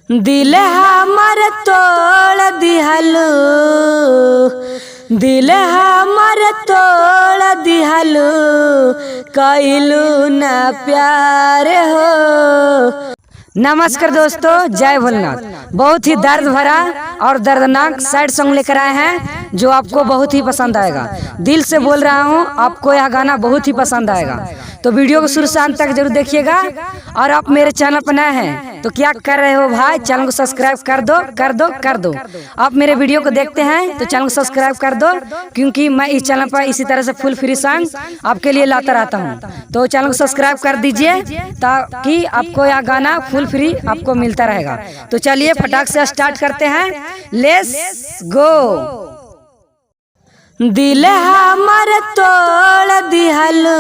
दिल हमर तोड़ दिहलू, दिल हमर तोड़ दिहलू, कइलू ना प्यार हो। नमस्कार दोस्तों, जय भोलेनाथ। बहुत ही दर्द भरा और दर्दनाक सैड सॉन्ग लेकर आए हैं जो आपको बहुत ही पसंद आएगा। दिल से बोल रहा हूँ, आपको यह गाना बहुत ही पसंद आएगा। तो वीडियो को शुरू से अंत तक जरूर देखिएगा। और आप मेरे चैनल पर नए हैं तो क्या कर रहे हो भाई, चैनल को सब्सक्राइब कर दो कर दो कर दो। आप मेरे वीडियो को देखते हैं तो चैनल को सब्सक्राइब कर दो, क्योंकि मैं इस चैनल पर इसी तरह से फुल फ्री सॉन्ग आपके लिए लाता रहता हूँ। तो चैनल को सब्सक्राइब कर दीजिए ताकि आपको यह गाना फुल फ्री आपको मिलता रहेगा। तो चलिए फटाक से स्टार्ट करते हैं, लेट्स गो। दिल हमर तोड़ दिहलू,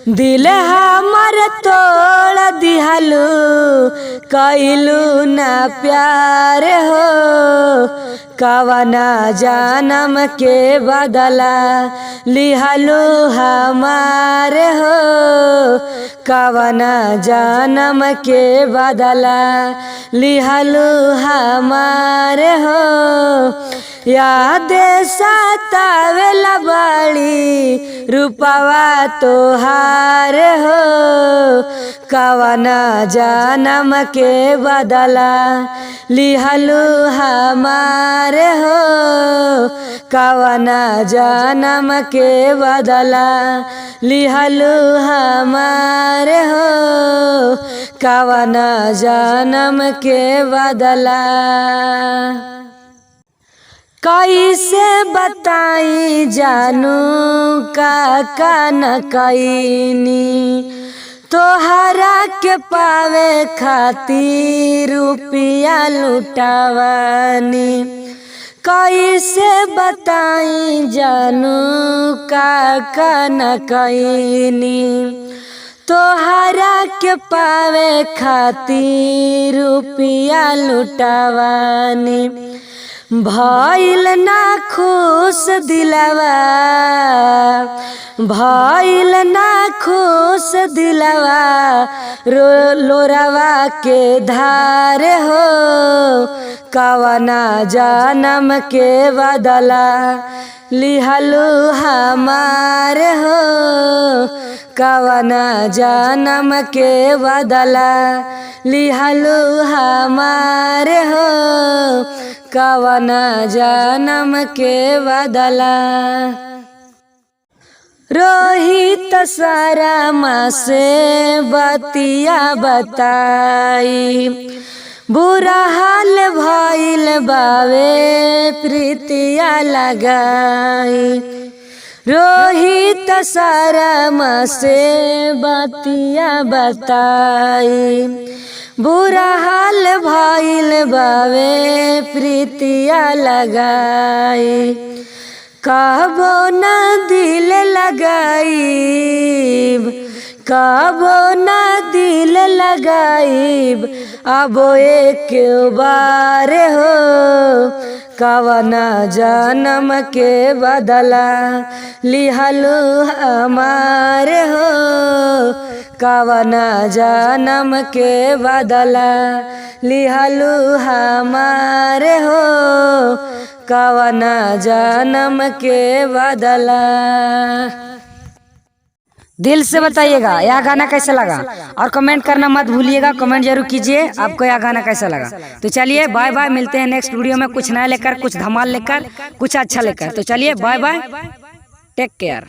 दिल हमर तोड़ दिहलू, कइलू ना प्यार हो। कवना जानम के बदला लिहलू हमार हो, कवना जानम के बदला लिहलू हमार हो। याद सतावेला बड़ी रूपवा तोहार हो, कवना जानम के बदला लिहलू हमार हो, कवना जानम के बदला लिहलू हमार हो, कवना जानम के बदला। कैसे बताई जानू का न कईनी, तोहरा के पावे खातिर रुपया लुटावानी। कैसे बताई जानू का न कईनी, तोहरा के पावे खातिर रुपया लुटावानी। भइल ना खुश दिलवा, भइल ना खुश दिलवा, लोरवा के धार हो। कवना जानम के बदला लिहलू हमार हो, कवना जानम के बदला लिहलू हमार हो, कवना जानम के बदला। रोहित सारा से बतिया बताई, बुरा हाल भइल बावे प्रीतिया लगाई। रोहित सारा से बतिया बताई, बुरा हाल भइल बावे प्रीतिया लगाई। कबो न दिल लगाईब, कबो न दिल लगाईब, अब एक बार हो। कवना जानम के बदला लिहलू हमार हो, कवना जानम के बदला लिहलू हमार हो, कवना जानम के बदला। दिल से बताइएगा यह गाना कैसा लगा, और कमेंट करना मत भूलिएगा। कमेंट जरूर कीजिए आपको यह गाना कैसा लगा। तो चलिए बाय बाय, मिलते हैं नेक्स्ट वीडियो में कुछ नया लेकर, कुछ धमाल लेकर, कुछ अच्छा लेकर। तो चलिए बाय बाय, टेक केयर।